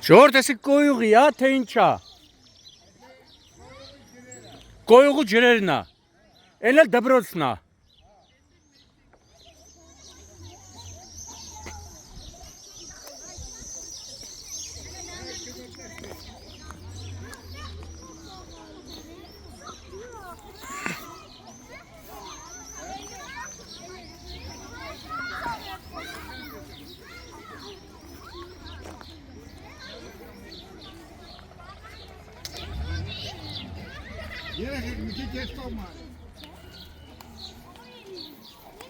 Ժողովուրդ, էսի կոյուղի է, թե ինչա։ Կոյուղու ջրերն է։ Էլ դպրոցն է։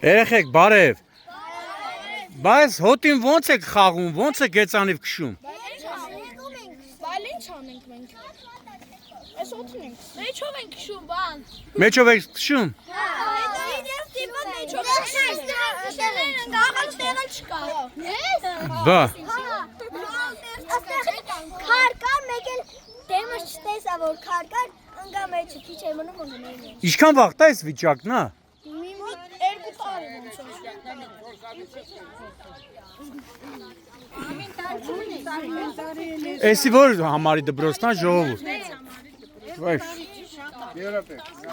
Երեխեք, բարև։ Բայց հոտին ոնց եք խաղում, ոնց եք գեցանիվ քշում։ Բայց ինչ անենք մենք։ Այս օդն ենք։ Մեջով ենք քշում, բան։ Մեջով եք քշում։ Բա։ Քար կար, մեկ էլ դեմը չտեսա, որ քար կար, ընկա մեջը քիչ է մնում ունենում։ Ինչքան վաղ է այս վիճակն է։ Երկու տարի ոնց է։ Էսի որ համարի դպրոցն է ժողովուրդ։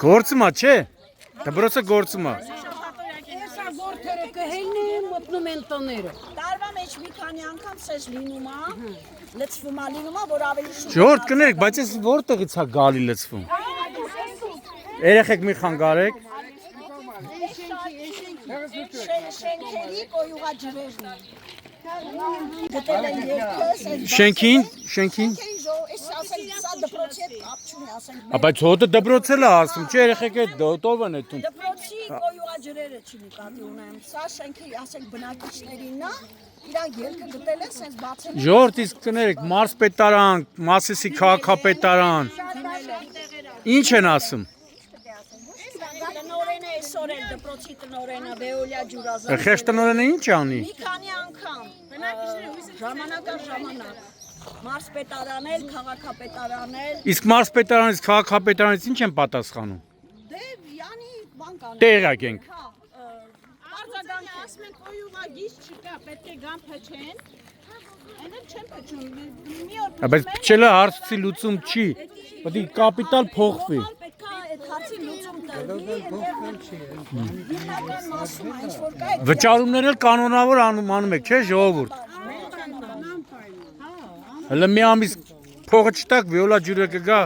Գործում է, չէ։ Դպրոցը գործում է։ Գործերը կհելնի մտնում են տները։ Տարվա մեջ մի քանի անգամ սեզ լինում է, լցվում է լինում է, որ ավելի շուտ։ Ժողովուրդ կներեք, բայց ես որտեղից է գալի լցվում։ Երեխեք մի խանգարեք։ Շենքերի կոյուղաջրերն են։ Գտել են երկը, Շենքին։ այս ասել սա դպրոցի հետ կապ չունի, ասենք Բայց հոտը դպրոցը է ասում, չէ երեխեք է դով են էտում։ դպրոցի կոյուղաջրերը չի նկատի ունեմ։ Սա շենքի, ասենք բնակիչներինն է, իրանք ելքը գտել են, սենց բացել են։ Ժողովուրդ իսկ կներեք, մարզպետարան, Մասիսի քաղաքապետարան։ Ինչ են ասում։ Տնօրենը այսօր էլ դպրոցի տնօրենը Վեոլիա Ջուրազյանը։ Խեղճ տնօրենը ինչ անի։ Մի քանի անգամ ժամանակ առ ժամանակ մարզպետարան էլ, քաղաքապետարան էլ։ Իսկ մարզպետարանից, քաղաքապետարանից ինչ են պատասխանում։ Դե յանի բան կան։ Տեղակ ենք։ Արձագանք ասում են կոյուղագիծ չկա, պետք է գան փչեն։ Այնը չեն փչում։ Մի օր Բայց փչելը հարցի լուծում չի։ Պետք է կապիտալ փոխվի։ Պետք է այդ հարցի լուծում տրվի։ Հիմնական մասում ինչ որ կա այդ Վճարումներ էլ կանոնավոր անում եք, չէ՞ ժողովուրդ։ Հələ մի ամիս փողը չտակ վիոլա ջուրը կգա։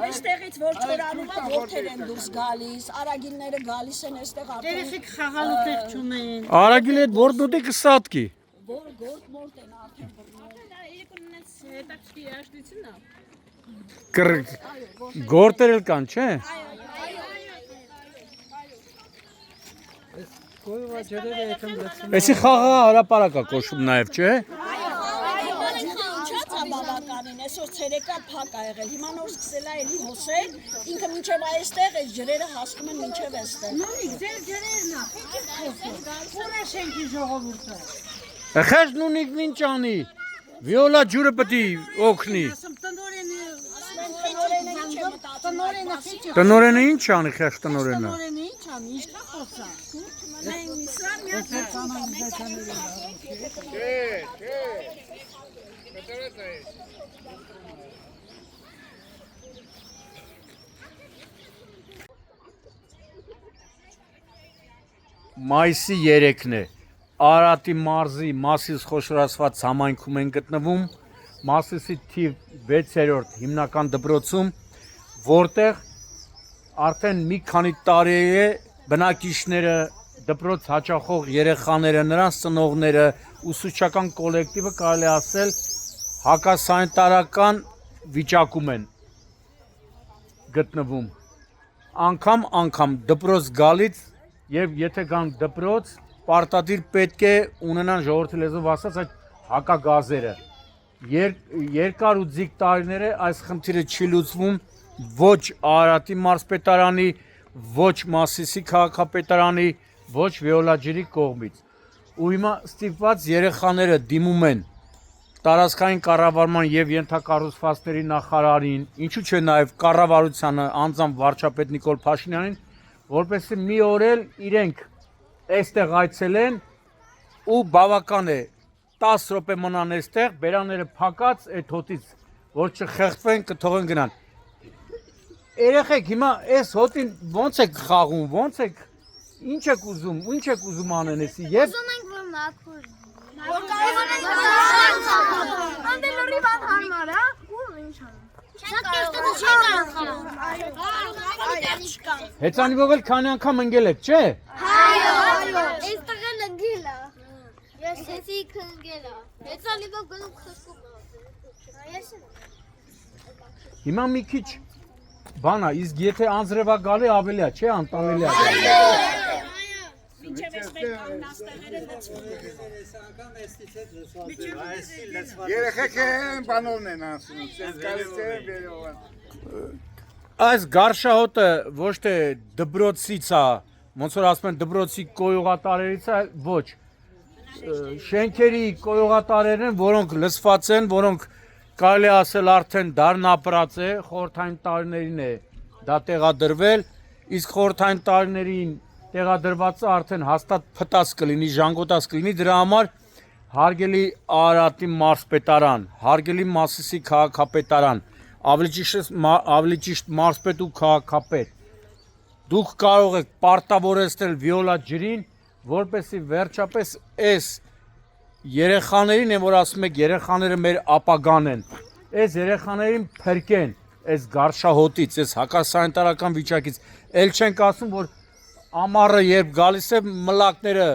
այստեղից որ չորանում է որդեր են դուրս գալիս, արագիլները գալիս են այստեղ արդեն երեխեք խաղալու տեղ չունեն։ Արագիլ այդ որդնուտի կսատկի։ որ գործ մորտ են արդեն Գործեր էլ կան, չէ։ Էսի խաղը հրապարակ է կոչվում նաև, չէ։ բավականին, այսօր ցերեկա փակ ա եղել, հիմա նոր սկսել է էլի հոսել, ինքը մինչև այստեղ այս ջրերը հասնում են մինչև այստեղ։ Նույնիկ ձեր ջրերն է, ո՞ր է շենքի ժողովուրդը։ Խեղճն ունիք ինչ անի։ Վիոլա ջուրը պետք է օգնի։ Տնօրենը ինչ անի խեղճ տնօրենը։ Տնօրենը ինչ անի, ինչ կա խոսա։ Մայիսի 3-ն է։ Արարատի մարզի Մասիս խոշորացված համայնքում են գտնվում, Մասիսի թիվ 6-րդ հիմնական դպրոցում, որտեղ արդեն մի քանի տարի է բնակիչները, դպրոց հաճախող երեխաները, նրանց ծնողները, ուսուցչական կոլեկտիվը կարելի ասել հակասանիտարական վիճակում են գտնվում։ Անգամ դպրոց գալից եւ եթե գան դպրոց, պարտադիր պետք է ունենան ժողովրդի լեզվով ասած այդ հակագազերը։ Երկար ու ձիգ տարիներ է այս խնդիրը չի լուծվում ոչ Արարատի մարզպետարանի, ոչ Մասիսի քաղաքապետարանի, ոչ Վիոլա ջրի կողմից։ Ու հիմա ստիպված երեխաները դիմում են տարածքային կառավարման եւ ենթակառուցվածքների նախարարին, ինչու՞ չէ նաեւ կառավարությանը, անձամբ վարչապետ Նիկոլ Փաշինյանին, որպեսզի մի օր էլ իրենք այստեղ այցելեն ու բավական է 10 րոպե մնան այստեղ, բերանները փակած այդ հոտից, որ չխեղդվեն, կթողեն գնան։ Երեխեք, հիմա այս հոտին ոնց եք խաղում, ոնց եք, ինչ եք ուզում անեն էսի, եւ Ուզում ենք որ մաքուր։ Անդելորի բան հարմար, հա? Ու ինչ անում։ Շատ կերտը չի կարող։ հեծանիվով էլ քանի անգամ ընկել եք, չէ։ Այո։ Այստեղ էլ ընկել է։ Ես էսի ընկել է։ Հեծանիվով գնում խշկում։ Ես Հիմա մի քիչ բանա, իսկ եթե անձրևա գալի ավելի է, չէ, անտանելի է։ Մինչև ես մեկ կանգնած տեղերը լցվում։ Երեխեք են բանորն են ասում, ես գալիս եմ վերողան։ Այս գարշահոտը ոչ թե դբրոցից է, ոնց որ ասում են դբրոցի կոյուղատարերից է, ոչ։ Շենքերի կոյուղատարերն են, որոնք լցված են, որոնք կարելի ասել արդեն դառն ապրած է, խորհրդային տարիներին է դա տեղադրվել, իսկ խորհրդային տարիներին տեղադրվածը արդեն հաստատ փտած կլինի, ժանգոտած կլինի, դրա համար հարգելի Արարատի մարզպետարան, հարգելի Մասիսի քաղաքապետարան, ավելի ճիշտ մարզպետ ու քաղաքապետ, դուք կարող եք պարտավորեցնել Վիոլա ջրին, որպեսզի վերջապես այս երեխաներին են, որ ասում եք երեխաները մեր ապագան են, այս երեխաներին փրկեն այս գարշահոտից, այս հակասանիտարական վիճակից, էլ չենք ասում, որ ամառը երբ գալիս է մլակները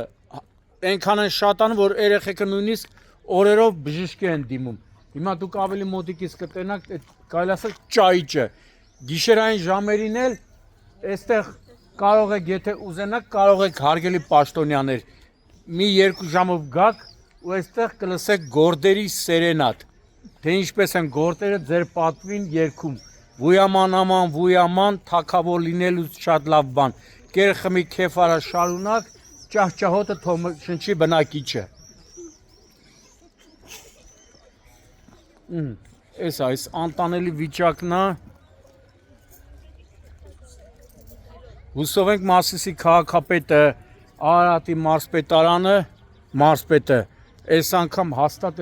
այնքան են շատանում, որ երեխեքը նույնիսկ օրերով բժիշկի են դիմում։ Հիմա դուք ավելի մոտիկից կտենաք այդ կարելի ասել ճայիճը։ Գիշերային ժամերին էլ այստեղ կարող եք, եթե ուզենաք, կարող եք հարգելի պաշտոնյաներ մի 2 ժամով գաք ու այստեղ կլսեք գորդերի սերենատ, թե ինչպես են գորդերը ձեր պատվին երգում։ Վույաման աման, վույաման, թակավոր լինելուց շատ լավ բան։ Կերխմի քեֆարա շարունակ, ճահճահոտը թող շնչի բնակիչը։ Այս անտանելի վիճակն է։ Հուսով ենք Մասիսի քաղաքապետը, Արարատի մարզպետարանը, մարզպետը այս անգամ հաստատ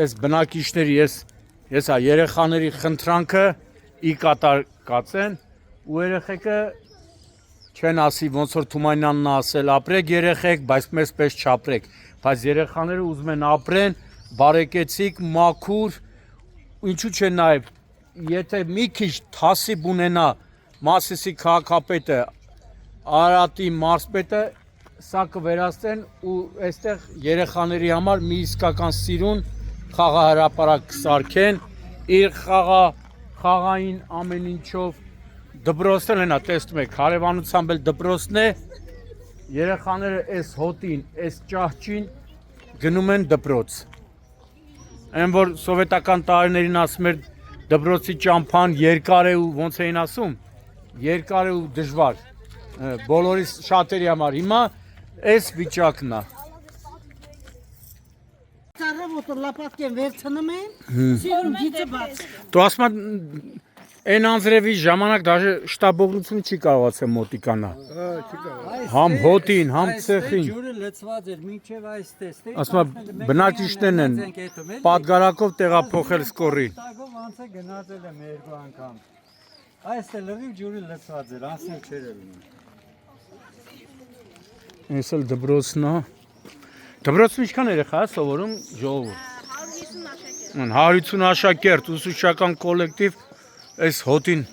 այս բնակիչների ես երեխաների խնդրանքը ի կատար կացեն ու երեխեքը չեն ասի ոնց որ Թումանյանն ասել ապրեք երեխեք, բայց մեզ պես չապրեք, բայց երեխաները ուզում են ապրեն, բարեկեցիկ, մաքուր, ինչու՞ չէ նաև եթե մի քիչ թասիբ ունենա Մասիսի քաղաքապետը, Արարատի մարզպետը, սա կվերացնեն ու այստեղ երեխաների համար մի իսկական սիրուն խաղահրապարակ կսարքեն, իր խաղային ամեն ինչով դպրոցն են, տեսնում եք, հարևանությամբ էլ դպրոցն է, երեխաները այս հոտին, այս ճահճին գնում են դպրոց։ Այն որ սովետական տարիներին ասում էր դպրոցի ճամփան երկար է ու ոնց էին ասում, երկար է ու դժվար, բոլորի շատերի համար, հիմա այս վիճակն է։ Կարևոտը լապատկեն վերցնում են, սիրուն գիծը բաց։ Դու ասում ես այն անձրևի ժամանակ դաժե շտաբողնությունը չի կարողացել մոտիկանալ։ Համ հոտին, համ ցեխին։ Ջուրը լցված էր մինչև այս տեստի։ Ասում եմ բնակիչներն են պատգարակով տեղափոխել սկորին։ Տագով ոնց է գնացել եմ 2 անգամ։ Այստեղ լրիվ ջուրը լցված էր, ասել չէր լինի։ Այս էլ դպրոցն է։ Դպրոցն ինչքան երեխա է սովորում ժողովուրդ։ 150 աշակերտ, ուսուցչական կոլեկտիվ այս հոտին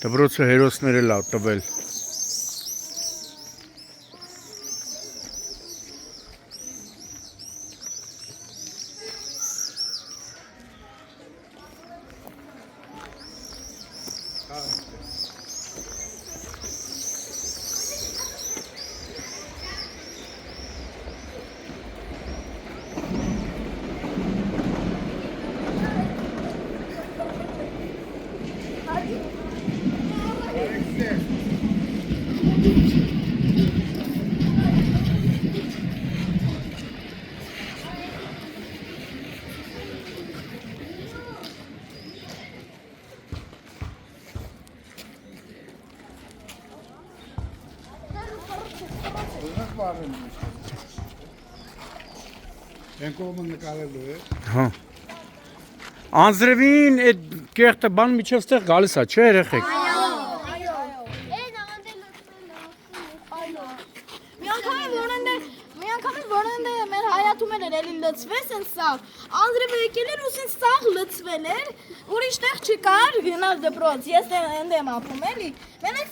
դպրոցը հերոսներ էլ ա տվել։ վարում։ Ենկոմը նկարելու է։ Հա։ Անձրևին այդ կեղտը բան միջև ստեղ գալիս է, չէ երեխեք։ Այն աղանդել Մի անգամ որոն데 մեր հայաթում էր էլի լծվես են սաղ, անձրևը եկել էր ու սեն սաղ լծվել էր, ուրիշ տեղ չկար գնալ դպրոց, ես ընդ եմ ապրում էլի, մենակ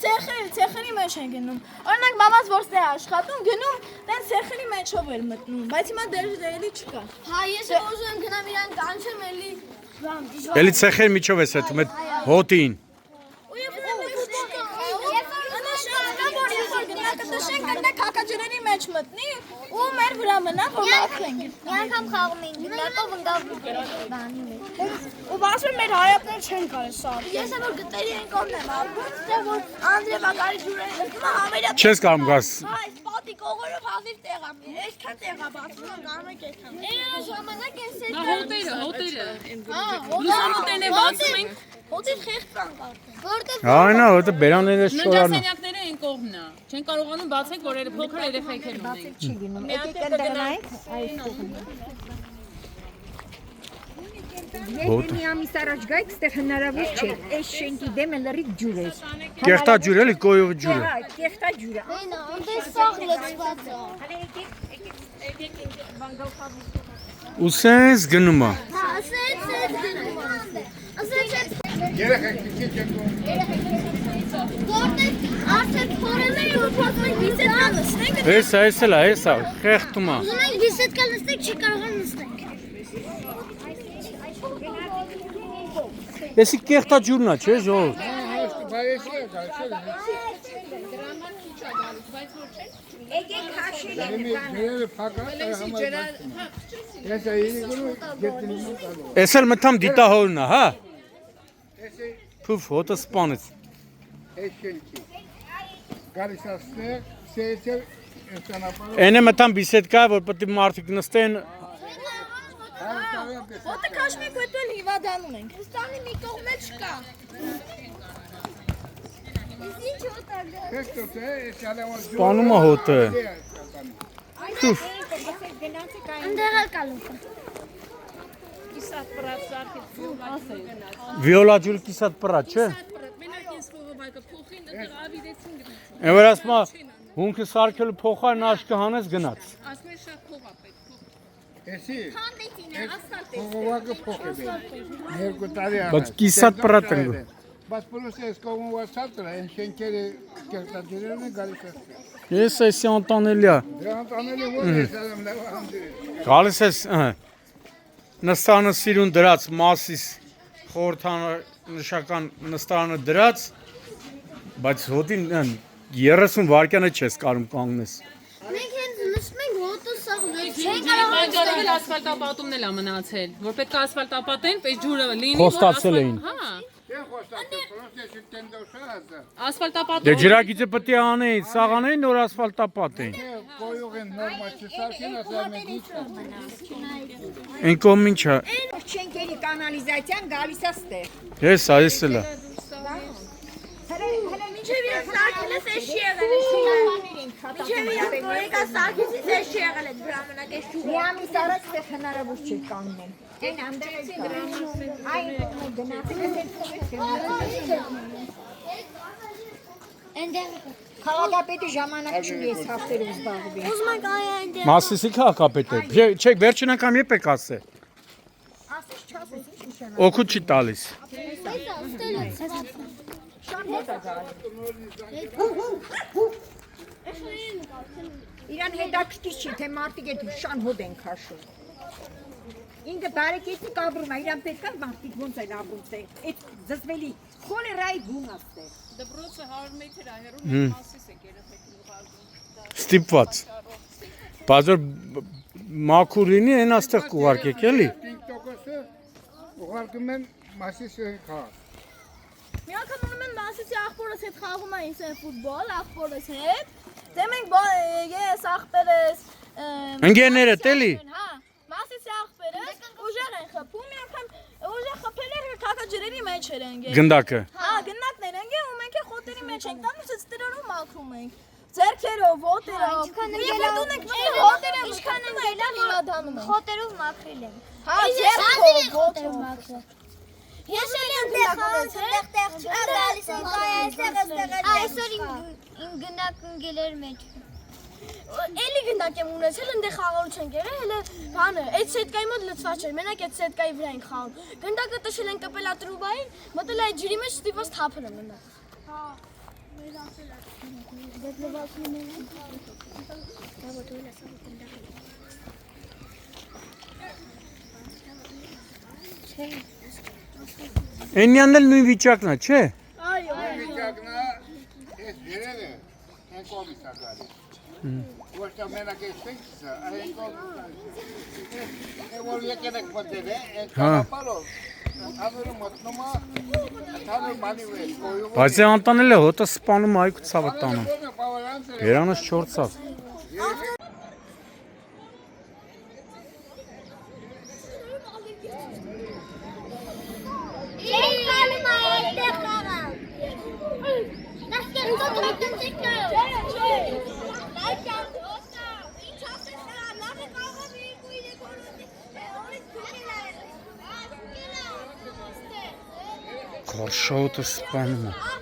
ցեխերի մեջ են գնում, օրինակ մամաս որ ստե աշխատում, գնում, տեն ցեխերի մեջով էր մտնում, բայց հիմա դեր էլի չկա։ Հա, ես ուզում եմ գնամ իրան կանչեմ էլի Էլի ցեխեր միջով է սեթում այդ հոտին։ Քակաջրերի մեջ մտնի ու մեր վրա մնա որ մաքրենք։ Մի անգամ խաղում էինք, դեպով ընկավ բանի մեջ։ Ու ասում մեր հայատներ չեն կարել սա։ Ես որ գտերի են կողմն եմ ապրում, ստե որ Անդրեվակարի ջուրերը լսում համարյա։ Չես կարող գաս։ Հա, այս պատի կողորով հազիվ տեղա մի, այսքան տեղա բացում եմ կարող եք այդքան։ Էրը ժամանակ ես էլ։ Հոտերը։ Հա, Լուսամուտներն է բացում ենք։ հոտից խեղճ կան կարդում։ Որտե՞ղ Այնա, որտե բերանները շորան։ Ննջասենյակները են կողմնա։ Չեն կարողանում բացենք, որ փոքր երեխեք են ունենք։ Հոտը։ Մի ամիս առաջ գայք, ստեղ հնարավոր չէ, այս շենքի դեմը լրիվ ջուր է։ Կեղտա ջուր էլի կոյող ջուրը։ Հա, կեղտա ջուր է։ Այնա, այնտեղ սաղ լծված է։ Ու սենց գնում է։ Հա, ասեց գնում։ Ասեց Երեխեք քիչ են գոհ։ որտե արդեն փորել են ու փորձում են բիսեդկա նստենք։ Հեսա, հեսա, հեսա, խեղտում է։ Ուզում ենք բիսեդկա նստենք, չի կարող նստենք։ Էսի կեղտա ջուրն է, չէ՞ ժողովուրդ։ Բայց է գալիս։ Եկեք հաշել են։ Ջրերը փակած է համար։ Ես էի գնում գետնին գալու։ Էս էլ մտամ դիտահորն է, հա։ Փուֆ, հոտը սպանեց։ Էշենքի։ Գալիս աստեղ, սեյցեր էստանապարով։ Էնե մտամ բիսեդկա, որ պետք է մարդիկ նստեն։ Հոտը քաշմիկ հետո հիվադանում ենք։ Ստանի մի կողմ էլ չկա։ Ինչ հոտակ։ Քեստոց է, ես ալավոն ջուրը։ Սպանում է հոտը։ Փուֆ։ Այնտեղ էլ կալուկ է։ Վիոլա ջուր կիսատ պրա, չէ։ Եվր ասում է, հունքը սարքելու փոխարն աշկը հանես գնաց։ Էսի։ Փողովակը փոխ է բերել։ Երկու տարի առաջ։ Բայց կիսատ պրա տնգու։ Բայց պլուս ես կողմով ասածը, այն շենքերը կերտաջերերն են գալիս աստեղ։ Ես էսի անտանելի է։ Դրա անտանելի որ ես ալամ լավ անդրի։ Գալիս ես նստանը սիրուն դրած մասիս խորհրդանշական նստանը դրած, բայց հոտին 30 վայրկյանը չես կարում կանգնես։ Մենք հենց նստում ենք հոտը սաղ լծենք։ Չեն Բայց արել ասֆալտապատումն էլ է մնացել, որ պետք է ասֆալտապատեն, պես ջուրը լինի, Խոստացել էին։ Հա, Դե խոստացել, պլուս ես տենդոշը։ ասֆալտապատում։ Դե ջրագիծը պետք է անեին, սաղ անեին, նոր ասֆալտապատեին։ Կոյուղ են նորմալ չսարքին, ասա մենք ինչ Այն կողմ ինչ է։ Շենքերի կանալիզացիան գալիս է ստեղ։ Հեսա, ես էլ է։ Մինչև իրան սարքել ես էշի եղել է Մինչև իրան կորեկա սարքեցից էշի եղել է դրա մնակ էշ Մի ամիս առաջ ստեղ հնարավոր չէ կանգնել։ Այն անդրել այն գնացել Այնտեղ Քաղաքապետի ժամանակ չի ես հաղթերով զբաղվի։ ուզում ենք այնտեղ։ Մասիսի քաղաքապետ է։ Չէ, վերջին անգամ երբ եք ասել։ Ասես չասես ինչ նշան։ Օգուտ չի տալիս։ Այստեղ լծված։ Շան հետ է գալիս։ Իրան հետաքրքիր չի, թե մարդիկ այդ շան հոտ են քաշում։ Ինքը բարեկետնիկ ապրում է, իրան պետք է մարդիկ ոնց են ապրում, այդ զզվելի խոլերայի գուն աստեղ։ Դպրոցը 100 մետր է, հեռու մասիս է երեխեքին ուղարկում։ Ստիպված։ Բայց որ մաքուր լինի, այն աստեղ կուղարկեք էլի։ 5%-ը ուղարկում են մասիսի խաղ։ Մի անգամ ունում են մասիսի աղբորս հետ խաղում էին սեն ֆուտբոլ, աղբորս հետ Դե մենք ես աղբերս Ընկերներդ էլի։ Հա, մասիսի աղբերս ուժեղ են խփում, մի անգամ ուժեղ խփել էր քակաջրերի մեջ էր ընկել Գնդակը։ Հա, գնդակներ ընկել ու մենք է խոտերի մեջ ենք տանում, ցած տրորում մաքրում ենք Ձերքերով, ոտերով։ Ինչքան Երբ ընկել դու եք մտնում հոտերը ինչքան մտնում ընկել հիմա դանում եմ։ խոտերով մաքրել եմ։ Հա, ձերքով, ոտերով։ մաքրել։ Ես էլ եմ գնացել, գալիս են այստեղ այսօր իմ գնակ ընկելեր մեջ։ էլի գնդակ եմ ունեցել, այնտեղ խաղալուց ենք եղել, հələ բանը, այդ սետկայի մոտ լցված էր, մենակ այդ սետկայի վրա ենք խաղում։ Գնդակը տշել են կպելատրուբային, մտել այդ ջրի մեջ ստիվոց թափել եմ գնդակ։ Էնյանն էլ նույն վիճակն է, չէ։ Վիճակնա այս ջրերը են կողմից ակալի։ Ոչ թե մենակ էստենք, այն կողմից։ Որ եկել եք մտել է, այն կանապարով։ Անորը մտնում է, թանր մանի վեր, կոյում։ Բայց է անտանել է հոտը սպանում այգու ցավը տանում։ Երանս 4 ցավ։ Կարշահոտը սպանում է։